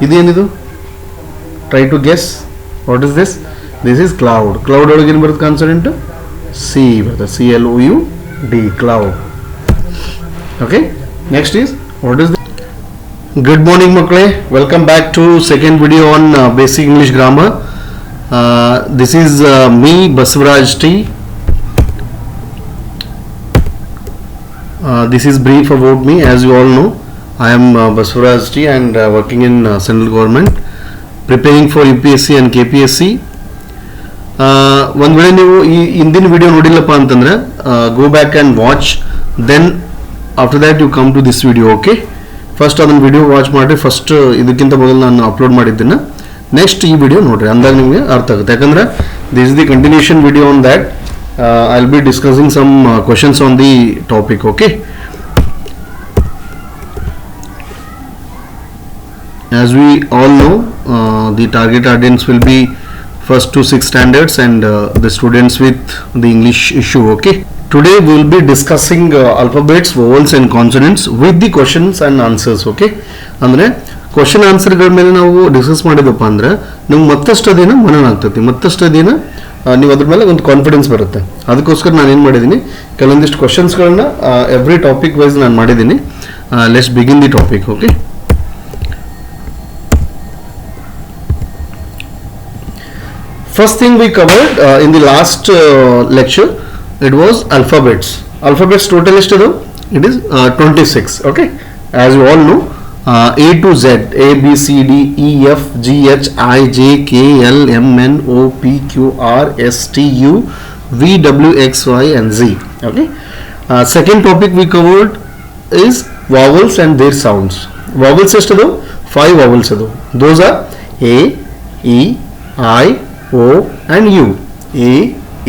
ಇದೇನಿದು? Try to guess. What is this? This is cloud. Cloud ಒಳಗೆ ಏನು ಬರುತ್ತೆ ಕಾನ್ಸನೆಂಟ್? ಸಿ ಬರುತ್ತೆ. CLOUD, cloud. Okay, next is what is? Good morning ಮಕ್ಕಳೇ, welcome back to second video on basic English grammar. This is me, Basvaraj T. This is brief about me. As you all know, I am Basvaraj T and working in central government, preparing for UPSC and KPSC. ಒಂದು ವೇಳೆ ನೀವು ಈ ಹಿಂದಿನ video ನೋಡಿಲ್ಲಪ್ಪ ಅಂತಂದ್ರೆ go back and watch, then after that you come to this video. Okay, first ಅದನ್ನು video watch ಮಾಡಿರಿ. First ಇದಕ್ಕಿಂತ ಮೊದಲು ನಾನು ಅಪ್ಲೋಡ್ ಮಾಡಿದ್ದನ್ನು ನೆಕ್ಸ್ಟ್ ಈ ವಿಡಿಯೋ ನೋಡ್ರಿ, ಅಂದಾಗ ನಿಮಗೆ ಅರ್ಥ ಆಗುತ್ತೆ. ಯಾಕಂದ್ರೆ this is the continuation video on that. I will be discussing some questions on the topic. Okay, as we all know, the target audience will be first to 6th standards and the students with the English issue. Okay, today we will be discussing alphabets, vowels and consonants with the questions and answers. Okay, ಅಂದ್ರೆ question ಆನ್ಸರ್ಗಳ ಮೇಲೆ ನಾವು discuss ಮಾಡಿದಪ್ಪ ಅಂದ್ರೆ ನಿಮ್ಗೆ ಮತ್ತಷ್ಟು ಅದೇನ ಮನನ ಆಗ್ತೈತಿ, ಮತ್ತಷ್ಟು ಅದೇನ ನೀವು ಅದ್ರ ಮೇಲೆ ಒಂದು ಕಾನ್ಫಿಡೆನ್ಸ್ ಬರುತ್ತೆ. ಅದಕ್ಕೋಸ್ಕರ ನಾನು ಏನು ಮಾಡಿದ್ದೀನಿ, ಕೆಲವೊಂದಿಷ್ಟು ಕ್ವಶನ್ಸ್ಗಳನ್ನ ಎವ್ರಿ ಟಾಪಿಕ್ ವೈಸ್ ನಾನು ಮಾಡಿದ್ದೀನಿ. Let's begin the topic. Okay, first thing we covered in the last lecture, it was alphabets. Alphabets total is it is 26. Okay, as you all know, A to Z, A B C D E F G H I J K L M N O P Q R S T U V W X Y and Z. Okay, second topic we covered is vowels and their sounds. Vowels is 5 vowels. Those are A, E, I, O and U. A,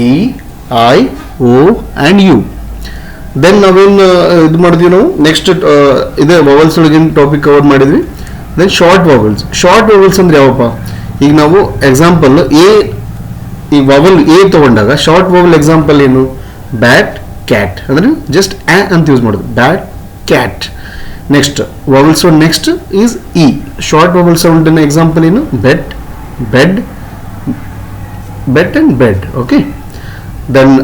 E, I, O and U. Then ನಾವೇನು ಇದು ಮಾಡಿದ್ವಿ, ನಾವು next ಇದೇ vowels ಒಳಗಿನ topic cover ಮಾಡಿದ್ವಿ. Then short vowels. Short vowels ಅಂದ್ರೆ ಯಾವಪ್ಪ? ಈಗ ನಾವು ಎಕ್ಸಾಂಪಲ್ ಈ ವವಲ್ ಎ ತಗೊಂಡಾಗ ಶಾರ್ಟ್ ವವಲ್ ಎಕ್ಸಾಂಪಲ್ ಏನು? Bat, cat. ಅಂದ್ರೆ ಜಸ್ಟ್ ಆ ಅಂತ ಯೂಸ್ ಮಾಡೋದು, bat, cat. Next vowel sound next is E. Short vowel sound example ಏನು? Bet, bed, bet and bed. Okay, then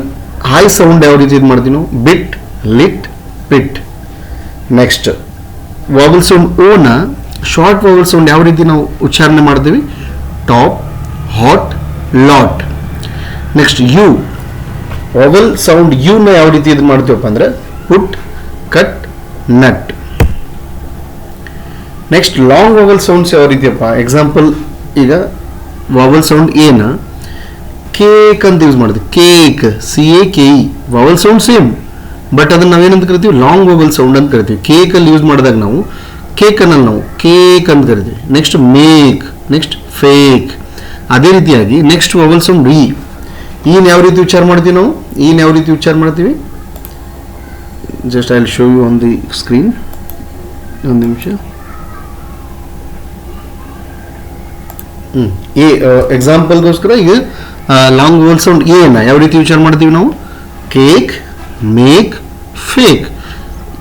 ಹೈ ಸೌಂಡ್ ಯಾವ ರೀತಿ ಇದು ಮಾಡ್ತೀವಿ ನಾವು? ಬಿಟ್, lit, pit. Next vowel sound ಓನ ಶಾರ್ಟ್ ವಾವಲ್ ಸೌಂಡ್ ಯಾವ ರೀತಿ ನಾವು ಉಚ್ಚಾರಣೆ ಮಾಡ್ತೀವಿ? Top, hot, lot. Next U vowel sound ಯುನ ಯಾವ ರೀತಿ ಇದು ಮಾಡ್ತೀವಪ್ಪ ಅಂದ್ರೆ put, cut, nut. Next long vowel sounds ಯಾವ ರೀತಿಯಪ್ಪ? ಎಕ್ಸಾಂಪಲ್ ಈಗ ವಾವಲ್ ಸೌಂಡ್ ಏನ ಕೇಕ್ ಅಂತ ಯೂಸ್ ಮಾಡ್ತೀವಿ, cake, CAKE. Vowel sound same, but ಅದನ್ನ ನಾವೇನಂತ ಕರಿತೀವಿ? ಲಾಂಗ್ ವಾವಲ್ ಸೌಂಡ್ ಅಂತ ಕರಿತೀವಿ. ಕೇಕಲ್ಲಿ ಯೂಸ್ ಮಾಡಿದಾಗ ನಾವು ಕೇಕ್ ಅನ್ನಲ್ಲಿ ನಾವು ಕೇಕ್ ಅಂತ ಕರಿತೀವಿ. Next make, next fake. ಅದೇ ರೀತಿಯಾಗಿ ನೆಕ್ಸ್ಟ್ ವಾವಲ್ ಸೌಂಡ್ ಇ. ಈನ ಯಾವ ರೀತಿ ಉಚ್ಚಾರ ಮಾಡ್ತೀವಿ ನಾವು? ಈನ ಯಾವ ರೀತಿ ಉಚ್ಚಾರ ಮಾಡ್ತೀವಿ? Just I will show you on the screen. ಒಂದು ನಿಮಿಷ. ಎಕ್ಸಾಂಪಲ್ಗೋಸ್ಕರ ಈಗ ಲಾಂಗ್ ವೋವಲ್ ಸೌಂಡ್ ಏನ ಯಾವ ರೀತಿ ವಿಚಾರ ಮಾಡ್ತೀವಿ ನಾವು? Cake, make, fake.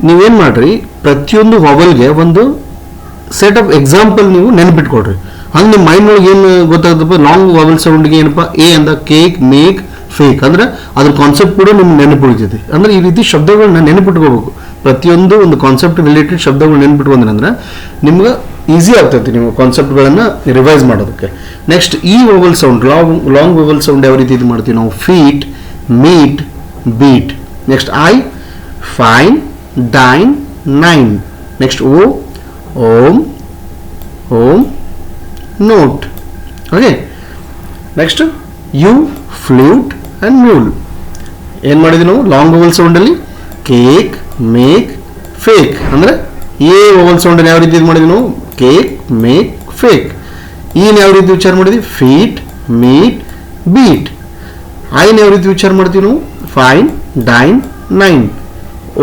ನೀವೇನು ಮಾಡ್ರಿ, ಪ್ರತಿಯೊಂದು ವಾವಲ್ಗೆ ಒಂದು ಸೆಟ್ ಆಫ್ ಎಕ್ಸಾಂಪಲ್ ನೀವು ನೆನಪಿಟ್ಕೊಡ್ರಿ. ಹಂಗೆ ನಿಮ್ಮ ಮೈಂಡ್ ಒಳಗೆ ಏನು ಗೊತ್ತಾಗುತ್ತಪ್ಪ? ಲಾಂಗ್ ವಾವಲ್ ಸೌಂಡ್ಗೆ ಏನಪ್ಪ? ಎ ಅಂದ ಕೇಕ್, ಮೇಕ್, ಫೇಕ್. ಅಂದ್ರೆ ಅದ್ರ ಕಾನ್ಸೆಪ್ಟ್ ಕೂಡ ನಿಮ್ಗೆ ನೆನಪಿಡ್ತೈತಿ. ಅಂದ್ರೆ ಈ ರೀತಿ ಶಬ್ದಗಳನ್ನ ನೆನಪಿಟ್ಕೋಬೇಕು. ಪ್ರತಿಯೊಂದು ಒಂದು ಕಾನ್ಸೆಪ್ಟ್ ರಿಲೇಟೆಡ್ ಶಬ್ದಗಳು ನೆನಪಿಟ್ಕೊಂಡ್ರೆ ಅಂದ್ರೆ ನಿಮ್ಗೆ ಈಸಿ ಆಗ್ತೈತಿ ನೀವು ಕಾನ್ಸೆಪ್ಟ್ಗಳನ್ನು ರಿವೈಸ್ ಮಾಡೋದಕ್ಕೆ. ನೆಕ್ಸ್ಟ್ ಈ vowel sound, long vowel sound ಯಾವ ರೀತಿ ಇದು ಮಾಡ್ತೀವಿ ನಾವು? Feet, meet, beat. Next I, fine, dine, nine. Next O, ಓಮ್, ಓಮ್, note. Okay, next U, flute and mule. ಏನು ಮಾಡಿದ್ವಿ ನಾವು ಲಾಂಗ್ ವೋವಲ್ ಸೌಂಡಲ್ಲಿ? Cake, make, fake. ಅಂದರೆ ಎ ವೋವಲ್ ಸೌಂಡನ್ನು ಯಾವ ರೀತಿ ಇದು ಮಾಡಿದ್ವಿ ನಾವು? Cake, make, fake. ಈನ ಯಾವ ರೀತಿ ವಿಚಾರ ಮಾಡಿದ್ವಿ? Feet, meet, beat. ಐನ ಯಾವ ರೀತಿ ವಿಚಾರ ಮಾಡ್ತೀವಿ ನಾವು? Fine, dine, nine.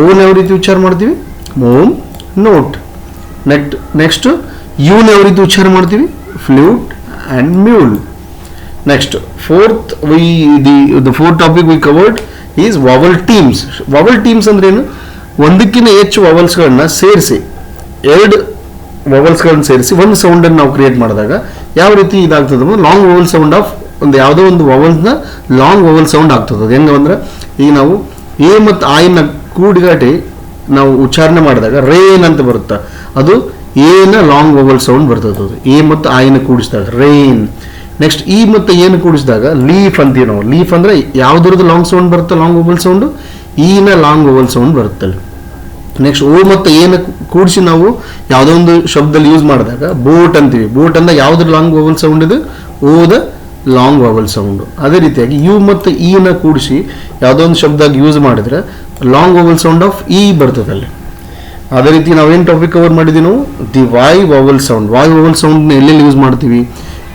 ಓನ್ ಯಾವ ರೀತಿ ವಿಚಾರ ಮಾಡ್ತೀವಿ? Ohm, note. ನೆಕ್ಸ್ಟ್ ಯುನ ಯಾವ ರೀತಿ ಉಚ್ಚಾರ ಮಾಡ್ತೀವಿ? Flute and mule. Next the fourth topic we covered is vowel teams. Vowel teams ಅಂದ್ರೆ ಏನು? ಒಂದಕ್ಕಿಂತ ಹೆಚ್ಚು ವಾವಲ್ಸ್ಗಳನ್ನ ಸೇರಿಸಿ ಎರಡು ವವಲ್ಸ್ಗಳನ್ನು ಸೇರಿಸಿ ಒಂದು ಸೌಂಡನ್ನು ನಾವು ಕ್ರಿಯೇಟ್ ಮಾಡಿದಾಗ ಯಾವ ರೀತಿ ಇದಾಗ್ತದೆ, ಲಾಂಗ್ ವವಲ್ ಸೌಂಡ್ ಆಫ್ ಒಂದು ಯಾವುದೋ ಒಂದು ವವಲ್ಸ್ನ ಲಾಂಗ್ ವವಲ್ ಸೌಂಡ್ ಆಗ್ತದೆ. ಹೆಂಗೆ ಅಂದ್ರೆ ಈಗ ನಾವು ಎ ಮತ್ತು ಆಯ್ನ ಕೂಡಿಗಾಟಿ ನಾವು ಉಚ್ಚಾರಣೆ ಮಾಡಿದಾಗ ರೇನ್ ಅಂತ ಬರುತ್ತೆ, ಅದು ಏನ ಲಾಂಗ್ ವವಲ್ ಸೌಂಡ್ ಬರ್ತದೆ. ಅದು ಎ ಮತ್ತು ಆಯ್ನ ಕೂಡಿಸಿದಾಗ ರೈನ್. ನೆಕ್ಸ್ಟ್ ಇ ಮತ್ತು ಏನು ಕೂಡಿಸಿದಾಗ ಲೀಫ್ ಅಂತೀವಿ ನಾವು. ಲೀಫ್ ಅಂದರೆ ಯಾವುದ್ರದ್ದು ಲಾಂಗ್ ಸೌಂಡ್ ಬರುತ್ತೆ, ಲಾಂಗ್ ವವಲ್ ಸೌಂಡು, ಈನ ಲಾಂಗ್ ವವಲ್ ಸೌಂಡ್ ಬರುತ್ತಲ್ಲ. ನೆಕ್ಸ್ಟ್ ಓ ಮತ್ತು ಏನು ಕೂಡಿಸಿ ನಾವು ಯಾವುದೋ ಒಂದು ಶಬ್ದದಲ್ಲಿ ಯೂಸ್ ಮಾಡಿದಾಗ ಬೋಟ್ ಅಂತೀವಿ. ಬೋಟ್ ಅಂದ್ರೆ ಯಾವುದ್ರ ಲಾಂಗ್ ವವಲ್ ಸೌಂಡ್ ಇದು, ಓದ ಲಾಂಗ್ ವವಲ್ ಸೌಂಡು. ಅದೇ ರೀತಿಯಾಗಿ ಯು ಮತ್ತು ಇನ ಕೂಡಿಸಿ ಯಾವುದೋ ಒಂದು ಶಬ್ದದಾಗ ಯೂಸ್ ಮಾಡಿದ್ರೆ long vowel sound of E ಬರ್ತದಲ್ಲಿ. ಅದೇ ರೀತಿ ನಾವೇನು ಟಾಪಿಕ್ ಕವರ್ ಮಾಡಿದ್ದೀವಿ ನಾವು, the Y vowel sound. Y vowel ಸೌಂಡ್ನ ಎಲ್ಲೆಲ್ಲಿ ಯೂಸ್ ಮಾಡ್ತೀವಿ,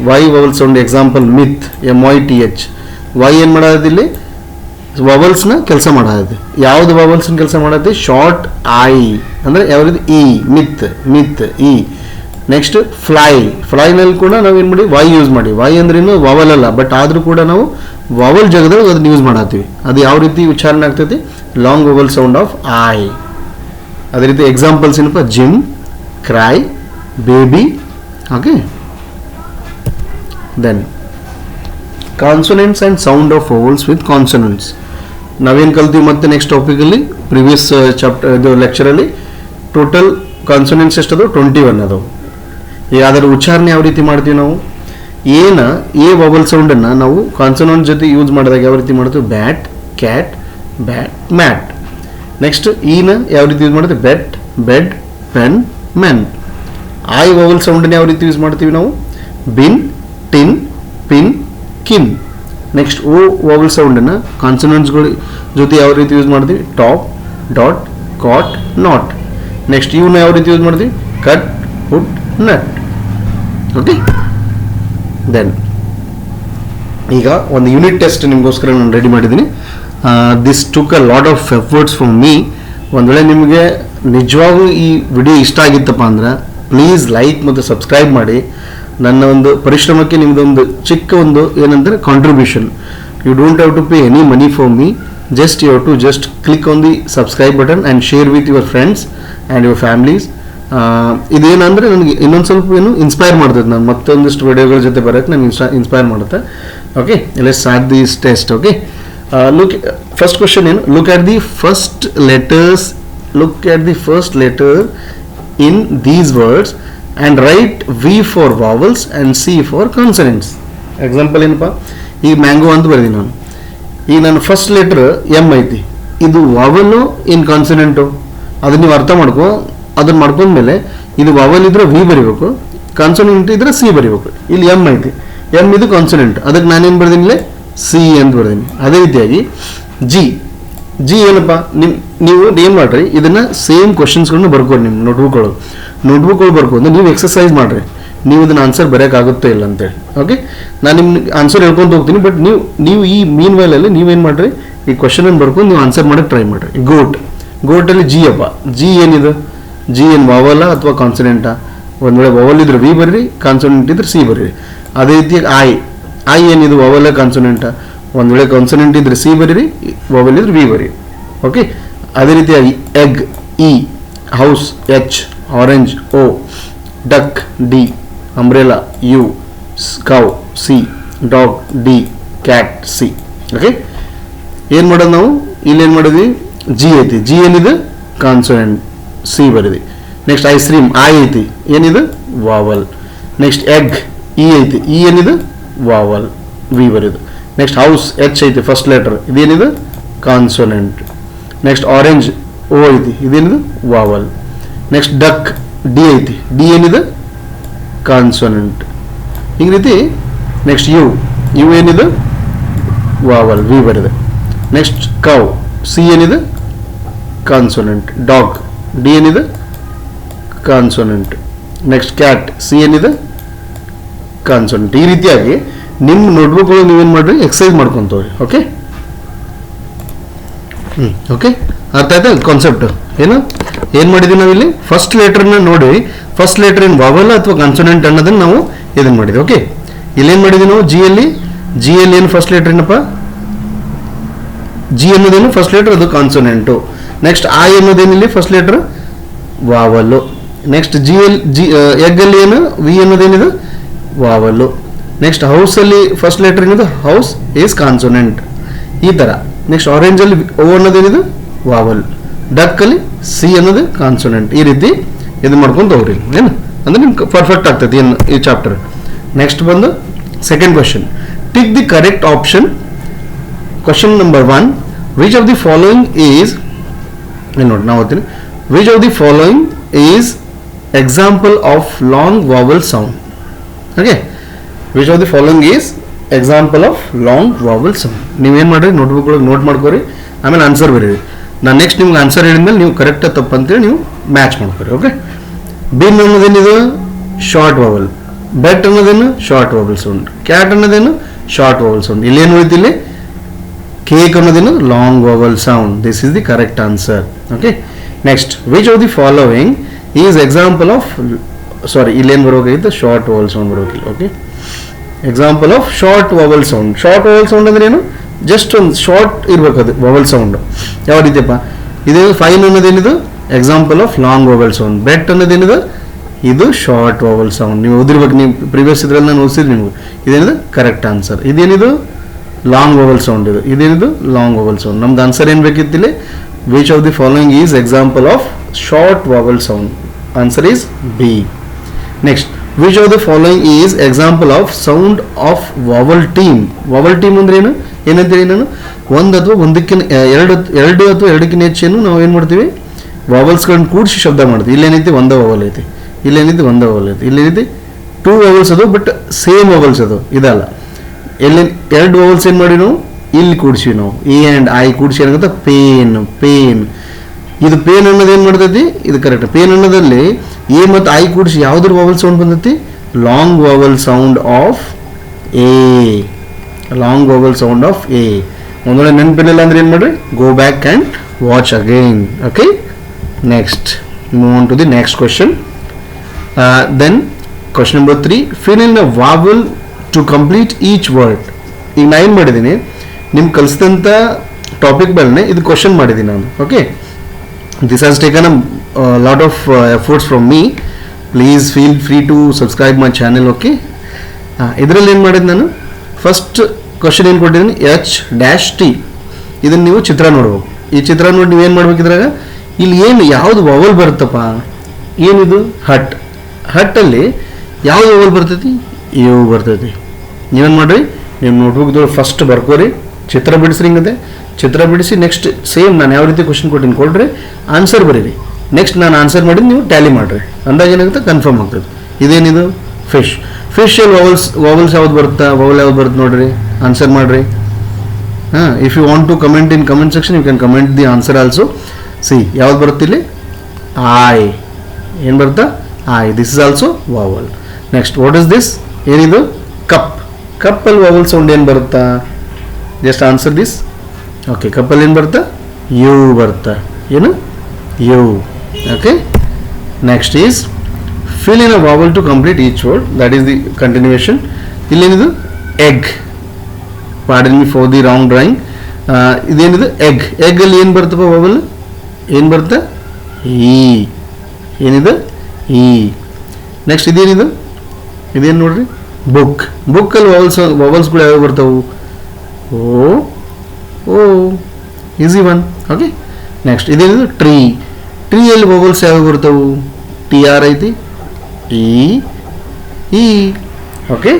Y vowel sound example myth, MYTH. Y ಏನು ಮಾಡೋದಿಲ್ಲಿ ವವಲ್ಸ್ನ ಕೆಲಸ ಮಾಡೋದು. ಯಾವ್ದು ವವಲ್ಸ್ನ ಕೆಲಸ ಮಾಡೋದು, ಶಾರ್ಟ್ ಐ ಅಂದರೆ ಯಾವ ರೀತಿ ಇ, ಮಿತ್ ಮಿತ್ ಇ. ನೆಕ್ಸ್ಟ್ ಫ್ಲೈ, ಫ್ಲೈನಲ್ಲಿ ಕೂಡ ನಾವು ಏನು ಮಾಡಿ ವೈ ಯೂಸ್ ಮಾಡಿ. ವೈ ಅಂದ್ರೇನು ವವಲ್ ಅಲ್ಲ, ಬಟ್ ಆದರೂ ಕೂಡ ನಾವು ವವಲ್ ಜಾಗದಲ್ಲಿ ಅದನ್ನ ಯೂಸ್ ಮಾಡತ್ತೀವಿ. ಅದು ಯಾವ ರೀತಿ ಉಚ್ಚಾರಣೆ ಆಗ್ತೈತಿ, long vowel sound of I. ಅದೇ ರೀತಿ ಎಕ್ಸಾಂಪಲ್ಸ್ ಏನಪ್ಪ, gym, cry, baby. Okay, then consonants and sound of vowels with consonants ನಾವೇನು ಕಲ್ತೀವಿ ಮತ್ತೆ ನೆಕ್ಸ್ಟ್ ಟಾಪಿಕಲ್ಲಿ. ಪ್ರಿವಿಯಸ್ ಚಾಪ್ಟರ್ ಇದು ಲೆಕ್ಚರಲ್ಲಿ ಟೋಟಲ್ ಕಾನ್ಸೊನೆಂಟ್ಸ್ ಎಷ್ಟದು, 21 ಅದಾವೆ. ಈಗ ಅದರ ಉಚ್ಚಾರಣೆ ಯಾವ ರೀತಿ ಮಾಡ್ತೀವಿ ನಾವು, ಏನ ಎ ವವಲ್ ಸೌಂಡನ್ನು ನಾವು ಕಾನ್ಸೊನೆಂಟ್ ಜೊತೆ ಯೂಸ್ ಮಾಡಿದಾಗ ಯಾವ ರೀತಿ ಮಾಡ್ತೀವಿ, bat, cat, bat, mat. Next ಈನ ಯಾವ ರೀತಿ ಯೂಸ್ ಮಾಡ್ತೀವಿ, bet, bed, pen, men. I vowel ಸೌಂಡನ್ನು ಯಾವ ರೀತಿ ಯೂಸ್ ಮಾಡ್ತೀವಿ ನಾವು, bin, tin, pin, kin. Next O vowel ಸೌಂಡನ್ನು ಕಾನ್ಸೊನೆಂಟ್ಸ್ಗಳು ಜೊತೆ ಯಾವ ರೀತಿ ಯೂಸ್ ಮಾಡ್ತೀವಿ, top, dot, cot, not. Next ಇವನ್ನ ಯಾವ ರೀತಿ ಯೂಸ್ ಮಾಡ್ತೀವಿ, cut, put, nut. Okay, then ಈಗ ಒಂದು ಯೂನಿಟ್ ಟೆಸ್ಟ್ ನಿಮಗೋಸ್ಕರ ನಾನು ರೆಡಿ ಮಾಡಿದ್ದೀನಿ. This took a lot of efforts from me. ಒಂದು ವೇಳೆ ನಿಮಗೆ ನಿಜವಾಗೂ ಈ ವಿಡಿಯೋ ಇಷ್ಟ ಆಗಿತ್ತಪ್ಪ ಅಂದ್ರೆ ಪ್ಲೀಸ್ ಲೈಕ್ ಮತ್ತು ಸಬ್ಸ್ಕ್ರೈಬ್ ಮಾಡಿ. ನನ್ನ ಒಂದು ಪರಿಶ್ರಮಕ್ಕೆ ನಿಮ್ಮದೊಂದು ಚಿಕ್ಕ ಒಂದು ಏನಂದರೆ contribution. You don't have to pay any money for me, just you have to just click on the subscribe button and share with your friends and your families. ಇದೇನಂದರೆ ನನಗೆ ಇನ್ನೊಂದು ಸ್ವಲ್ಪ ಏನು ಇನ್ಸ್ಪೈರ್ ಮಾಡ್ತದೆ, ನಾನು ಮತ್ತೊಂದಿಷ್ಟು ವಿಡಿಯೋಗಳ ಜೊತೆ ಬರೋಕ್ಕೆ ನನಗೆ ಇನ್ಸ್ಪೈರ್ ಮಾಡುತ್ತೆ. Okay, let's start this test. Okay, look first question ಏನು, look at the first letter in these words and write V for vowels and C for consonants. Example ಏನಪ್ಪ, ಈಗ ಮ್ಯಾಂಗೋ ಅಂತ ಬರೆದಿ ನಾನು. ಈಗ ನಾನು ಫಸ್ಟ್ ಲೆಟರ್ ಎಮ್ ಐತಿ, ಇದು ವಾವಲ್ಲು ಇನ್ ಕಾನ್ಸನೆಂಟು ಅದನ್ನ ನೀವು ಅರ್ಥ ಅದನ್ನ ಮಾಡ್ಕೊಂಡ್ಮೇಲೆ ಇದು ವಾವಲ್ ಇದ್ರೆ ವಿ ಬರಿಬೇಕು, ಕಾನ್ಸನೆಂಟ್ ಇದ್ರೆ ಸಿ ಬರಿಬೇಕು. ಇಲ್ಲಿ ಎಮ್ ಐತಿ, ಎಮ್ ಇದು ಕಾನ್ಸನೆಂಟ್, ಅದಕ್ಕೆ ನಾನೇನು ಬರ್ದೀನಿ ಇಲ್ಲಿ ಸಿ ಅಂತ ಬರ್ದೀನಿ. ಅದೇ ರೀತಿಯಾಗಿ ಜಿ ಏನಪ್ಪ, ನೀವು ಏನು ಮಾಡ್ರಿ, ಇದನ್ನ ಸೇಮ್ ಕ್ವಶನ್ಸ್ಗಳನ್ನ ಬರ್ಕೊಡಿ ನಿಮ್ಮ ನೋಟ್ಬುಕ್ಗಳು ಬರ್ಕೊಂಡು ನೀವು ಎಕ್ಸಸೈಸ್ ಮಾಡಿರಿ, ನೀವು ಇದನ್ನ ಆನ್ಸರ್ ಬರೆಯೋಕ್ಕಾಗುತ್ತೋ ಇಲ್ಲ ಅಂತೇಳಿ. ಓಕೆ, ನಾನು ನಿಮ್ಗೆ ಆನ್ಸರ್ ಹೇಳ್ಕೊಂಡು ಹೋಗ್ತೀನಿ, ಬಟ್ ನೀವು ಈ ಮೀನ್ ವೈಲಲ್ಲಿ ನೀವೇನು ಮಾಡಿರಿ, ಈ ಕ್ವಶನನ್ನು ಬರ್ಕೊಂಡು ನೀವು ಆನ್ಸರ್ ಮಾಡೋಕ್ಕೆ ಟ್ರೈ ಮಾಡಿರಿ. ಗೋಟಲ್ಲಿ ಜಿ ಅಪ್ಪ, ಜಿ ಏನಿದು, ಜಿ ಏನು ವಾವಲ್ಲ ಅಥವಾ ಕಾನ್ಸನೆಂಟಾ? ಒಂದು ವೇಳೆ ವಾವಲ್ ಇದ್ರೆ ವಿ ಬರೀರಿ, ಕಾನ್ಸನೆಂಟ್ ಇದ್ರೆ ಸಿ ಬರೀರಿ. ಅದೇ ರೀತಿಯಾಗಿ ಐ ಏನಿದು, ವಾವಲ್ಲ ಕಾನ್ಸನೆಂಟಾ? ಒಂದು ವೇಳೆ ಕಾನ್ಸನೆಂಟ್ ಇದ್ರೆ ಸಿ ಬರೀರಿ, ವಾವಲ್ ಇದ್ರೆ ವಿ ಬರೀರಿ. ಓಕೆ, ಅದೇ ರೀತಿಯಾಗಿ egg E, house H, orange O, duck D, umbrella U, cow C, dog D, cat C. Okay, ಏನು ಮಾಡೋದು ನಾವು ಇಲ್ಲಿ ಏನು ಮಾಡಿದ್ವಿ, ಜಿ ಐತಿ, ಜಿ ಏನಿದೆ ಕಾನ್ಸನೆಂಟ್, ಸಿ ಬರಿದಿ. ನೆಕ್ಸ್ಟ್ ಐಸ್ ಕ್ರೀಮ್ ಐ ಐತಿ, ಏನಿದೆ ವಾವಲ್. ನೆಕ್ಸ್ಟ್ ಎಗ್ ಇ ಐತಿ, ಇ ಏನಿದೆ ವಾವಲ್, ವಿ ಬರಿದು. ನೆಕ್ಸ್ಟ್ ಹೌಸ್ ಎಚ್ ಐತಿ ಫಸ್ಟ್ ಲೆಟರ್, ಇದೇನಿದೆ ಕಾನ್ಸನೆಂಟ್. ನೆಕ್ಸ್ಟ್ ಆರೆಂಜ್ ಓ ಐತಿ, ಇದೇನಿದೆ ವಾವಲ್. ನೆಕ್ಸ್ಟ್ ಡಕ್ ಡಿ ಐತಿ, ಡಿ ಏನಿದೆ ಕಾನ್ಸನೆಂಟ್. ಈ ರೀತಿ ನೆಕ್ಸ್ಟ್ ಯು ಏನಿದೆ ವಾವಲ್, ವಿ ಬರಿದೆ. ನೆಕ್ಸ್ಟ್ ಕೌ ಸಿ ಏನಿದೆ ಕಾನ್ಸನೆಂಟ್, ಡಾಗ್ ಡಿ ಏನಿದೆ ಕಾನ್ಸನೆಂಟ್. ನೆಕ್ಸ್ಟ್ ಕ್ಯಾಟ್ ಸಿ ಏನಿದೆ ಕಾನ್ಸನೆಂಟ್. ಈ ರೀತಿಯಾಗಿ ನಿಮ್ಮ ನೋಟ್ಬುಕ್ಗಳು ನೀವೇನು ಮಾಡ್ರಿ, ಎಕ್ಸಸೈಸ್ ಮಾಡ್ಕೊಂತವ್ರಿ. ಓಕೆ, ಓಕೆ, ಅರ್ಥ ಆಯ್ತಾ ಕಾನ್ಸೆಪ್ಟ್? ಏನು ಮಾಡಿದ್ವಿ ನಾವಿಲ್ಲಿ, ಫಸ್ಟ್ ಲೆಟರ್ನ ನೋಡಿ, ಫಸ್ಟ್ ಲೆಟರ್ ಏನು ವಾವಲ್ ಅಥವಾ ಕಾನ್ಸನೆಂಟ್ ಅನ್ನೋದನ್ನು ನಾವು ಇದನ್ನು ಮಾಡಿದ್ವಿ. ಓಕೆ, ಇಲ್ಲೇನು ಮಾಡಿದ್ವಿ ನಾವು, ಜಿ ಎಲ್ ಏನು ಫಸ್ಟ್ ಲೆಟರ್ ಏನಪ್ಪ, ಜಿ ಅನ್ನೋದೇನು ಫಸ್ಟ್ ಲೆಟರ್, ಅದು ಕಾನ್ಸನೆಂಟು. ನೆಕ್ಸ್ಟ್ ಐ ಅನ್ನೋದೇನಿಲ್ಲಿ first letter vowel. Next egg ಅಲ್ಲಿ ಏನು ವಿ ಅನ್ನೋದೇನಿದೆ ವಾವಲ್. ನೆಕ್ಸ್ಟ್ ಹೌಸ್ ಅಲ್ಲಿ ಫಸ್ಟ್ ಲೆಟರ್ ಏನಿದೆ ಹೌಸ್ ಈಸ್ ಕಾನ್ಸೋನೆಂಟ್ ಈ ತರ. ನೆಕ್ಸ್ಟ್ ಆರೆಂಜ್ ಅಲ್ಲಿ ಓ ಅನ್ನೋದೇನಿದೆ ವಾವಲ್. ಡಕ್ ಅಲ್ಲಿ ಸಿ ಅನ್ನೋದು ಕಾನ್ಸೋನೆಂಟ್. ಈ ರೀತಿ ಇದು ಮಾಡ್ಕೊಂಡು ಹೋಗ್ರಿ ಏನು ಅಂದ್ರೆ ನಿಮ್ಗೆ ಪರ್ಫೆಕ್ಟ್ ಆಗ್ತದೆ ಏನು ಈ ಚಾಪ್ಟರ್. ನೆಕ್ಸ್ಟ್ ಬಂದು second question, tick the correct option. Question number 1, which of the following is ಏನು ನೋಡಿ ನಾವು ಓದ್ತೀನಿ. Which of the following is example of long vowel sound. Okay, which of the following is example of long vowel sound. ನೀವೇನು ಮಾಡಿರಿ notebook ಒಳಗೆ note ಮಾಡ್ಕೊರಿ, ಆಮೇಲೆ answer ಬರೀರಿ. ನಾನು ನೆಕ್ಸ್ಟ್ ನಿಮ್ಗೆ ಆನ್ಸರ್ ಹೇಳಿದ್ಮೇಲೆ ನೀವು ಕರೆಕ್ಟ್ ತಪ್ಪು ಅಂತೇಳಿ ನೀವು ಮ್ಯಾಚ್ ಮಾಡ್ಕೊರಿ. ಓಕೆ, ಬಿನ್ ಅನ್ನೋದೇನಿದು ಶಾರ್ಟ್ ವಾವಲ್, ಬೆಟ್ ಅನ್ನೋದೇನು ಶಾರ್ಟ್ ವಾವಲ್ ಸೌಂಡ್, ಕ್ಯಾಟ್ ಅನ್ನೋದೇನು ಶಾರ್ಟ್ ವಾವಲ್ ಸೌಂಡ್. ಇಲ್ಲೇನು ಉಳಿತು ಇಲ್ಲಿ ಕೇಕ್ ಅನ್ನೋದೇನು long vowel sound. This is the correct answer. Okay, next which of the following is example of sorry ಇಲ್ಲೇನು ಬರಬೇಕಾಗಿತ್ತು short vowel sound ಬರಬೇಕಿಲ್ಲ. Okay, example of short vowel sound. Short vowel sound ಅಂದ್ರೆ ಏನು just ಒಂದು short ಇರ್ಬೇಕು ಅದು ವಾವಲ್ sound. ಯಾವ ರೀತಿಯಪ್ಪ ಇದು ಫೈನ್ ಅನ್ನೋದೇನಿದು example of long vowel sound. Bet ಅನ್ನೋದೇನಿದೆ ಇದು ಶಾರ್ಟ್ ವಾವಲ್ ಸೌಂಡ್. ನೀವು ಓದಿರ್ಬೇಕು, ನೀವು ಪ್ರಿವಿಯಸ್ ಇದ್ರಲ್ಲಿ ನಾನು ಓದಿಸಿದ್ರೆ ನಿಮ್ಗೆ ಇದೇನಿದು ಕರೆಕ್ಟ್ ಆನ್ಸರ್. ಇದೇನಿದು ಲಾಂಗ್ ವಾವಲ್ ಸೌಂಡ್. ಇದೇನಿದು ಲಾಂಗ್ ವಾವಲ್ ಸೌಂಡ್. ನಮ್ದು ಆನ್ಸರ್ ಏನು ಬೇಕಿತ್ತಿಲ್ಲಿ which of the following is example of short vowel sound. Answer is B. Next which of the following is example of sound of vowel team. Vowel team ಅಂದ್ರೆ ಏನು ಏನಂತೇಳಿ ನಾನು ಒಂದು ಅಥವಾ ಒಂದಕ್ಕಿಂತ ಎರಡು ಅಥವಾ ಎರಡಕ್ಕಿಂತ ಹೆಚ್ಚೇನು ನಾವು ಏನು ಮಾಡ್ತೀವಿ ವಾವಲ್ಸ್ಗಳನ್ನ ಕೂಡಿಸಿ ಶಬ್ದ ಮಾಡ್ತೀವಿ. ಇಲ್ಲೇನೈತಿ ಒಂದೇ ವಾವಲ್ ಐತಿ, ಇಲ್ಲೇನೈತಿ ಒಂದೇ ವಾವಲ್ ಐತಿ, ಇಲ್ಲೇನೈತಿ 2 ವಾವಲ್ಸ್ ಅದು ಬಟ್ ಸೇಮ್ ವಾವಲ್ಸ್ ಅದು ಇದಲ್ಲ. ಎಲ್ಲಿ 2 ವಾವಲ್ಸ್ ಏನು ಮಾಡಿ ನಾವು ಇಲ್ಲಿ ಕೂಡಿಸಿ ನಾವು ಎ ಆ್ಯಂಡ್ ಐ ಕೂಡಿಸಿ ಏನಾಗುತ್ತೆ ಪೇನ್. ಪೇನ್ ಇದು ಪೇನ್ ಅನ್ನೋದು ಏನು ಮಾಡ್ತೈತಿ ಇದು ಕರೆಕ್ಟ್. ಪೇನ್ ಅನ್ನೋದಲ್ಲಿ ಎ ಮತ್ತು ಐ ಕೂಡಿಸಿ ಯಾವುದ್ರ ವಾವಲ್ ಸೌಂಡ್ ಬಂದೈತಿ long vowel sound of A. Long vowel sound of A. ಒಂದೊಳ್ಳೆ ನೆನಪಿಲ್ಲ ಅಂದ್ರೆ ಏನು ಮಾಡ್ರಿ go back and watch again. Okay, next move on to the next question. Then question number 3, fill in the vowel to complete each word. ಈಗ ನಾನು ಏನು ಮಾಡಿದ್ದೀನಿ ನಿಮ್ಗೆ ಕಲಿಸಿದಂಥ ಟಾಪಿಕ್ಗಳನ್ನೇ ಇದು ಕ್ವಶನ್ ಮಾಡಿದ್ದೀನಿ ನಾನು. Okay, this has taken a lot of efforts from me. Please feel free to subscribe my channel. Okay, ಇದರಲ್ಲಿ ಏನು ಮಾಡಿದ್ದು ನಾನು ಫಸ್ಟ್ ಕ್ವಶನ್ ಏನು ಕೊಟ್ಟಿದ್ದೀನಿ H-T. ಇದನ್ನು ನೀವು ಚಿತ್ರ ನೋಡ್ಬೇಕು. ಈ ಚಿತ್ರ ನೋಡಿ ನೀವೇನು ಮಾಡ್ಬೇಕಿದ್ರಾಗ ಇಲ್ಲಿ ಏನು ಯಾವುದು ವಾವಲ್ ಬರುತ್ತಪ್ಪ ಏನಿದು ಹಟ್. ಹಟ್ಟಲ್ಲಿ ಯಾವುದು ವಾವಲ್ ಬರ್ತೈತಿ ಯು ಬರ್ತೈತಿ. ನೀವೇನು ಮಾಡಿರಿ ನೀವು ನೋಟ್ಬುಕ್ದೊಳಗೆ ಫಸ್ಟ್ ಬರ್ಕೋರಿ, ಚಿತ್ರ ಬಿಡಿಸ್ರಿ. ಹಿಂಗದೆ ಚಿತ್ರ ಬಿಡಿಸಿ ನೆಕ್ಸ್ಟ್ ಸೇಮ್ ನಾನು ಯಾವ ರೀತಿ ಕ್ವಶನ್ ಕೊಟ್ಟಿನಿ ಕೊಡ್ರಿ, ಆನ್ಸರ್ ಬರೀರಿ. ನೆಕ್ಸ್ಟ್ ನಾನು ಆನ್ಸರ್ ಮಾಡಿದ್ದು ನೀವು ಟ್ಯಾಲಿ ಮಾಡಿರಿ. ಅಂದಾಗ ಏನಾಗುತ್ತೆ ಕನ್ಫರ್ಮ್ ಆಗ್ತದೆ. ಇದೇನಿದು ಫಿಶ್. ಫಿಶಲ್ಲಿ ವಾವಲ್ಸ್ ಯಾವ್ದು ಬರುತ್ತಾ ವಾವಲ್ ಯಾವ್ದು ಬರುತ್ತೆ ನೋಡ್ರಿ, ಆನ್ಸರ್ ಮಾಡಿರಿ. If you want to comment in comment section you can comment the answer also. See ಯಾವ್ದು ಬರುತ್ತೆ ಇಲ್ಲಿ ಐ. ಏನು ಬರುತ್ತಾ I. This is also vowel. Next what is this ಏನಿದು ಕಪ್. ಕಪ್ಪಲ್ಲಿ ವಾವಲ್ ಸೌಂಡ್ ಏನು ಬರುತ್ತಾ ಜಸ್ಟ್ ಆನ್ಸರ್ ದಿಸ್. ಓಕೆ, ಕಪ್ಪಲ್ಲಿ ಏನು ಬರುತ್ತಾ ಯು ಬರುತ್ತಾ. ಏನು U. Okay, next is fill in a vowel to complete each word. That is the continuation. ಇಲ್ಲೇನಿದು egg. Pardon me for the wrong drawing. ಇದೇನಿದು egg. egg ಅಲ್ಲಿ ಏನು ಬರ್ತಪ್ಪ vowel ಏನು ಬರುತ್ತೆ e. ಏನಿದು e. ನೆಕ್ಸ್ಟ್ ಇದೇನಿದು ಇದೇನು ನೋಡ್ರಿ ಬುಕ್. ಬುಕ್ಕಲ್ಲಿ ವಾವಲ್ಸ್ಗಳು ಯಾವ್ಯಾವ ಬರ್ತಾವು ಓ ಓ ಈಸಿ ಒನ್. ಓಕೆ, ನೆಕ್ಸ್ಟ್ ಇದೇನಿದು ಟ್ರೀ. ಟ್ರೀಯಲ್ಲಿ ವಾವಲ್ಸ್ ಯಾವ್ಯಾವ ಬರ್ತಾವು TR ಐತಿ E. Okay,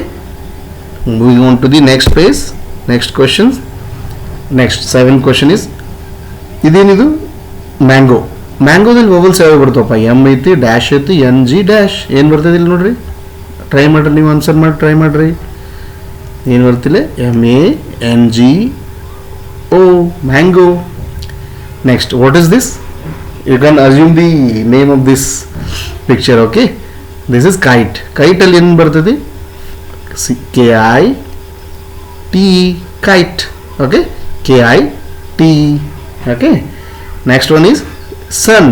moving on to the next page. Next questions. Next 7th question is ಇದೇನಿದು ಮ್ಯಾಂಗೋ. ಮ್ಯಾಂಗೋದಲ್ಲಿ ವಾವಲ್ಸ್ ಯಾವ ಬರ್ತಾವಪ್ಪ ಎಮ್ ಐತಿ ಡ್ಯಾಶ್ ಐತಿ NG ಡ್ಯಾಶ್. ಏನು ಬರ್ತದೆ ಇಲ್ಲಿ ನೋಡ್ರಿ, ಟ್ರೈ ಮಾಡ್ರಿ ನೀವು ಆನ್ಸರ್ ಮಾಡಿ ಟ್ರೈ ಮಾಡ್ರಿ. ಏನು ಬರ್ತಿಲ್ಲ MANGO mango. Next what is this, you can assume the name of this picture. Okay, this is kite. ಕೈಟಲ್ಲಿ ಏನು ಬರ್ತದೆ KIT kite. Okay, KIT. Okay, next one is sun.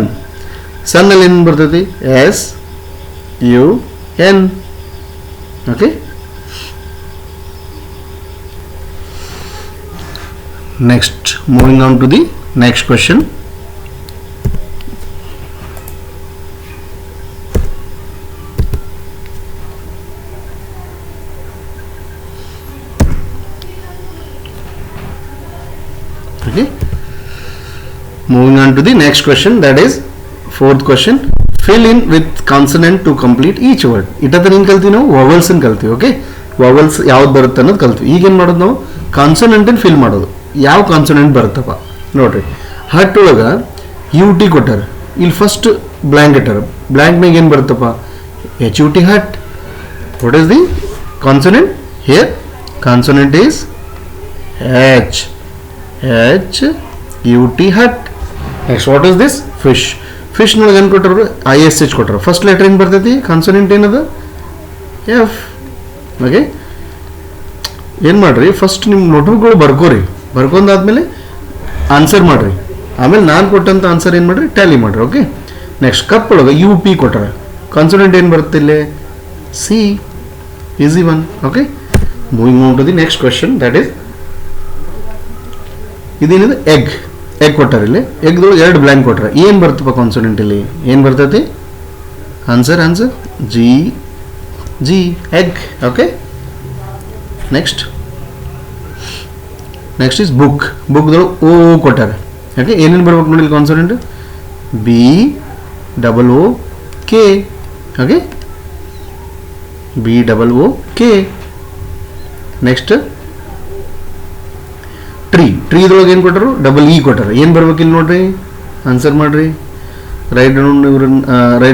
ಸನ್ನಲ್ಲಿ ಏನು ಬರ್ತದೆ SUN. Okay, next moving on to the next question. Moving on to the next question, that is fourth question. Fill in with consonant to complete each word. ಇಟ್ಟದ ಏನು ಕಲ್ತೀವಿ ನಾವು vowels ಅನ್ನು ಕಲ್ತೀವಿ. Okay, vowels ಯಾವ್ದು ಬರುತ್ತೆ ಅನ್ನೋದು ಕಲ್ತೀವಿ. ಈಗ ಏನು ಮಾಡೋದು ನಾವು ಕಾನ್ಸನೆಂಟ್ ಅನ್ನು ಫಿಲ್ ಮಾಡೋದು. ಯಾವ ಕಾನ್ಸನೆಂಟ್ ಬರುತ್ತಪ್ಪ ನೋಡ್ರಿ. ಹಟ್ ಒಳಗೆ ಯು ಟಿ ಕೊಟ್ಟಾರ, ಇಲ್ಲಿ ಫಸ್ಟ್ ಬ್ಲ್ಯಾಂಕ್ ಇಟ್ಟಾರ. ಬ್ಲ್ಯಾಂಕ್ನಾಗ ಏನು ಬರುತ್ತಪ್ಪ H U T hut. What is the consonant here? Consonant is H, H U T hut. Next what is this? Fish. ಫಿಶ್ನೊಳಗೆ ಏನು ಕೊಟ್ಟರು? ಐ ಎಸ್ ಎಚ್ ಕೊಟ್ಟರು. ಫಸ್ಟ್ ಲೆಟರ್ ಏನು ಬರ್ತೈತಿ? ಕಾನ್ಸನೆಂಟ್ ಏನದು? ಎಫ್. ಓಕೆ, ಏನು ಮಾಡಿರಿ, ಫಸ್ಟ್ ನಿಮ್ಮ ನೋಟ್ಬುಕ್ಗಳು ಬರ್ಕೋರಿ. ಬರ್ಕೊಂಡಾದ್ಮೇಲೆ ಆನ್ಸರ್ ಮಾಡಿರಿ. ಆಮೇಲೆ ನಾನು ಕೊಟ್ಟಂಥ ಆನ್ಸರ್ ಏನು ಮಾಡಿರಿ? ಟ್ಯಾಲಿ ಮಾಡಿರಿ. ಓಕೆ, ನೆಕ್ಸ್ಟ್ ಕಪ್ ಒಳಗೆ ಯು ಪಿ ಕೊಟ್ಟಾರ. ಕಾನ್ಸನೆಂಟ್ ಏನು ಬರುತ್ತೆ ಇಲ್ಲಿ? C. Easy one. Okay, moving on to the next question, that is ಇದೇನಿದೆ? ಎಗ್. ಎಗ್ ಕೊಟ್ಟಾರ. ಇಲ್ಲಿ ಎಗ್ದೊಳಗೆ ಎರಡು ಬ್ಲ್ಯಾಂಕ್ ಕೊಟ್ಟಾರ. ಏನು ಬರ್ತಪ್ಪ ಕಾನ್ಸನೆಂಟ್ ಇಲ್ಲಿ? ಏನು ಬರ್ತೈತಿ? Answer G, G, egg. Okay, next is book. ಬುಕ್ದೊಳಗೆ ಓ ಕೊಟ್ಟಾರ. ಓಕೆ, ಏನೇನು ಬರ್ಬೇಕು ನೋಡಿ consonant? B double O K. Okay, B double O K. Next tree. ಟ್ರೀದೊಳಗೆ ಏನು ಕೊಟ್ಟರು? ಡಬಲ್ ಇ ಕೊಟ್ಟಾರ. ಏನು ಬರ್ಬೇಕು ಇಲ್ಲಿ ನೋಡ್ರಿ? ಆನ್ಸರ್ ಮಾಡ್ರಿ. Write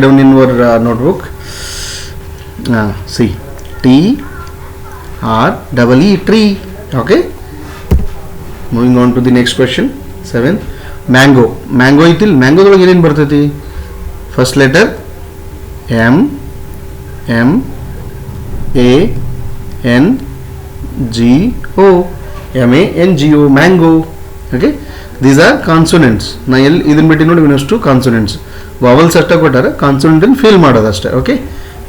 down in your notebook. C T R double E, tree. Okay, moving on to the next question 7. Mango. Mango ಐತಿಲ್. ಮ್ಯಾಂಗೋದೊಳಗೆ ಏನೇನು ಬರ್ತೈತಿ? First letter M, M A N G O, M A N G O, mango. Okay, these are consonants. ನಾ ಎಲ್ಲಿ ಇದನ್ನ ಬಿಟ್ಟು ನೋಡಿ ಇನ್ನಷ್ಟು ಕಾನ್ಸೊನೆಂಟ್ಸ್. ವಾವಲ್ಸ್ ಅಷ್ಟೇ ಕೊಟ್ಟಾರ, ಕಾನ್ಸೊನೆಂಟನ್ನು ಫಿಲ್ ಮಾಡೋದು ಅಷ್ಟೇ. Okay,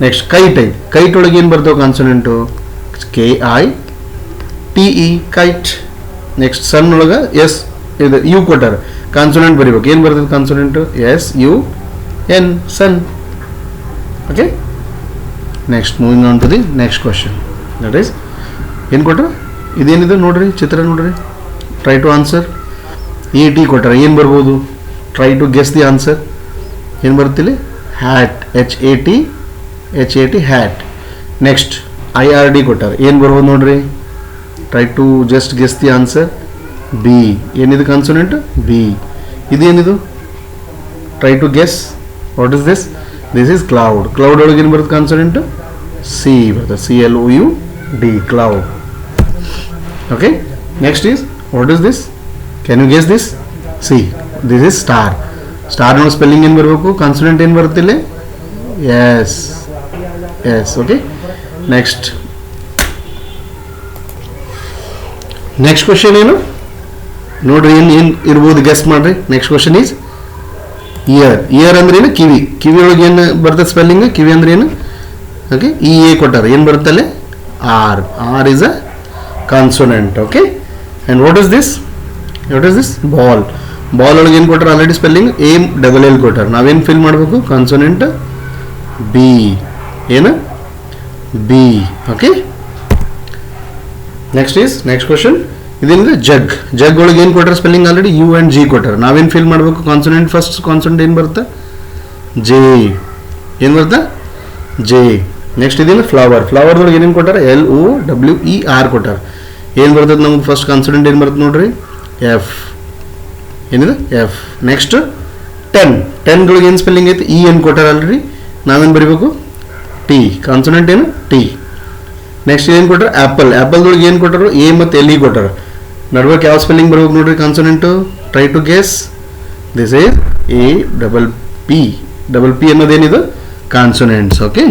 next kite. ಕೈಟ್ ಒಳಗೆ ಏನು ಬರ್ತಾವೆ consonant? K I T E, kite. Next sun ಒಳಗೆ ಎಸ್ ಇದು ಯು ಕೊಟ್ಟಾರ. ಕಾನ್ಸೊನೆಂಟ್ ಬರೀಬೇಕು. ಏನು ಬರ್ತದೆ consonant? S U N, sun. Okay, next moving on to the next question, that is ಏನು ಕೊಟ್ಟರು? ಇದೇನಿದೆ ನೋಡ್ರಿ, ಚಿತ್ರ ನೋಡ್ರಿ. Try to answer. A T ಕೊಟ್ಟಾರ. ಏನು ಬರ್ಬೋದು? Try to guess the answer. ಏನು ಬರುತ್ತಿಲ್ಲ? Hat. H A T, H A T, hat. Next I R D ಕೊಟ್ಟಾರ. ಏನು ಬರ್ಬೋದು ನೋಡ್ರಿ? Try to just guess the answer. B. ಏನಿದು ಕಾನ್ಸೊನೆಂಟ್? ಬಿ. ಇದೇನಿದು? Try to guess. What is this? This is cloud. Cloud ಒಳಗೆ ಏನು ಬರುತ್ತೆ consonant? C ಬರ್ತದೆ. C L O U D, cloud. Okay, next is, what is this? Can you guess this? See, this is star. Star no spelling ಏನು ಬರಬೇಕು? Consonant ಏನು ಬರುತ್ತೆ ಇಲ್ಲಿ? S, S. Okay, next question ಏನು ನೋಡ್ರಿ. ಏನು ಇರ್ಬೋದು? ಗೆಸ್ ಮಾಡ್ರಿ. Next question is ear. Ear ಅಂದ್ರೆ ಏನು? ಕಿವಿ. ಕಿವಿ ಒಳಗೆ ಏನು ಬರ್ತದೆ ಸ್ಪೆಲ್ಲಿಂಗ್? ಕಿವಿ ಅಂದ್ರೆ ಏನು? ಓಕೆ, ಇ ಎ ಕೊಟ್ಟಾರ. ಏನು ಬರುತ್ತಲ್ಲೇ? R. R is a consonant. Okay, and what is this? Ball. Ball ಒಳಗೆ ಏನು ಕೊಟ್ಟಾರ? Already spelling A double L ಕೊಟ್ಟಾರ. ನಾವೇನು ಫಿಲ್ ಮಾಡಬೇಕು? Consonant B. ಏನು? ಬಿ. ಓಕೆ, ನೆಕ್ಸ್ಟ್ ಕ್ವಶನ್ ಇದೇನಿದೆ? ಜಗ್. ಜಗ್ ಒಳಗೆ ಏನು ಕೊಟ್ಟಾರ spelling? Already U and G ಕೊಟ್ಟಾರ. ನಾವೇನು ಫಿಲ್ ಮಾಡಬೇಕು? ಕಾನ್ಸೊನೆಂಟ್ ಫಸ್ಟ್ ಕಾನ್ಸೊನೆಂಟ್ ಏನು ಬರುತ್ತೆ? ಜೆ. ಏನು ಬರುತ್ತೆ? ಜೆ. ನೆಕ್ಸ್ಟ್ ಇದೇನು? ಫ್ಲವರ್. ಫ್ಲವರ್ದೊಳಗೆ ಏನೇನು ಕೊಟ್ಟಾರ? L O W E R ಕೊಟ್ಟಾರ. ಏನು ಬರ್ತದೆ ನಮ್ಗೆ? ಫಸ್ಟ್ ಕಾನ್ಸೊನೆಂಟ್ ಏನು ಬರುತ್ತೆ ನೋಡ್ರಿ? ಎಫ್. ಏನಿದೆ? ಎಫ್. ನೆಕ್ಸ್ಟ್ 10. 10ದೊಳಗೆ ಏನು ಸ್ಪೆಲ್ಲಿಂಗ್ ಐತಿ? ಇ ಏನು ಕೊಟ್ಟಾರ ಆಲ್ರೆಡಿ. ನಾವೇನು ಬರೀಬೇಕು? ಟಿ. ಕಾನ್ಸೊನೆಂಟ್ ಏನು? ಟಿ. ನೆಕ್ಸ್ಟ್ ಏನು ಕೊಟ್ಟಾರ? ಆ್ಯಪಲ್. ಆ್ಯಪಲ್ದೊಳಗೆ ಏನು ಕೊಟ್ಟಾರು? ಎ ಮತ್ತು ಎಲ್ ಇ ಕೊಟ್ಟಾರ. ನಡ್ಬೇಕು ಯಾವ ಸ್ಪೆಲ್ಲಿಂಗ್ ಬರ್ಬೇಕು ನೋಡ್ರಿ consonant? Try to guess. This is a double P. Double P ಅನ್ನೋದೇನಿದು? Consonants. Okay,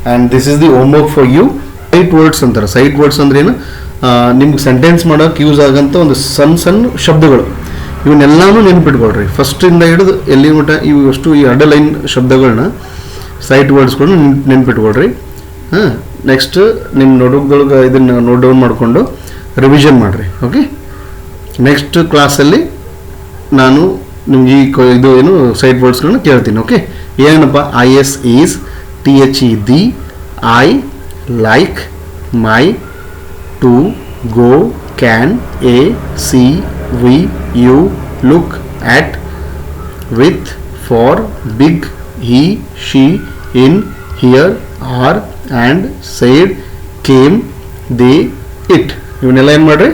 and this is the homework for you. Sight words ಅಂತಾರೆ. ಸೈಟ್ ವರ್ಡ್ಸ್ ಅಂದ್ರೆ ಏನು? ನಿಮ್ಗೆ ಸೆಂಟೆನ್ಸ್ ಮಾಡೋಕೆ ಯೂಸ್ ಆಗೋಂಥ ಒಂದು ಸಣ್ಣ ಶಬ್ದಗಳು. ಇವನ್ನೆಲ್ಲನೂ ನೆನ್ಪಿಟ್ಕೊಳ್ರಿ. ಫಸ್ಟಿಂದ ಹಿಡಿದು ಎಲ್ಲಿ ಮಟ್ಟ ಇವು ಅಷ್ಟು ಈ ಅಡ್ಡಲೈನ್ ಶಬ್ದಗಳನ್ನ, ಸೈಟ್ ವರ್ಡ್ಸ್ಗಳನ್ನ ನೆನ್ಪಿಟ್ಕೊಳ್ರಿ. ಹಾಂ, ನೆಕ್ಸ್ಟ್ ನಿಮ್ಮ ನೋಟ್ಬುಕ್ದೊಳಗೆ ಇದನ್ನು ನೋಟ್ ಡೌನ್ ಮಾಡಿಕೊಂಡು ರಿವಿಷನ್ ಮಾಡಿರಿ. ಓಕೆ, ನೆಕ್ಸ್ಟ್ ಕ್ಲಾಸಲ್ಲಿ ನಾನು ನಿಮ್ಗೆ ಇದು ಏನು ಸೈಟ್ ವರ್ಡ್ಸ್ಗಳನ್ನ ಕೇಳ್ತೀನಿ. ಓಕೆ, ಏನಪ್ಪ? I S is, T H E the, I like, my, to, go, can, A, C, we, you, look, at, with, for, big, he, she, in, here, are, and, said, came, they, it. ಇವನ್ನೆಲ್ಲ ಏನು ಮಾಡಿರಿ,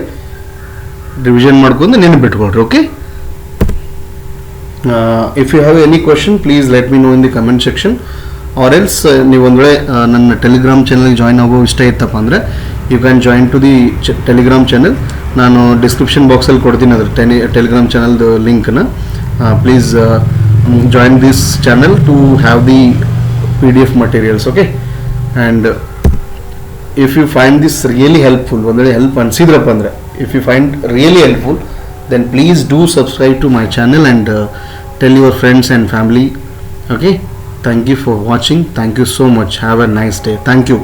revision ಮಾಡ್ಕೊಂಡು ನೆನಪಿಟ್ಕೊಳ್ರಿ. Okay. If you have any question please let me know in the comment section. Or else ನೀವು ಒಂದು ವೇಳೆ ನನ್ನ Telegram ಚಾನಲ್ಗೆ ಜಾಯ್ನ್ ಆಗೋ ಇಷ್ಟ ಇತ್ತಪ್ಪ ಅಂದರೆ you can join to the Telegram channel. ನಾನು ಡಿಸ್ಕ್ರಿಪ್ಷನ್ ಬಾಕ್ಸಲ್ಲಿ ಕೊಡ್ತೀನಿ ಅದ್ರ ಟೆಲಿಗ್ರಾಮ್ ಚಾನಲ್ದು ಲಿಂಕ್ನ. Please join this channel to have the PDF materials. Okay. And if you find this really helpful, ಒಂದು ವೇಳೆ ಹೆಲ್ಪ್ ಅನಿಸಿದ್ರಪ್ಪ ಅಂದರೆ, if you find really helpful, then please do subscribe to my channel and tell your friends and family. Okay. Thank you for watching. Thank you so much. Have a nice day. Thank you.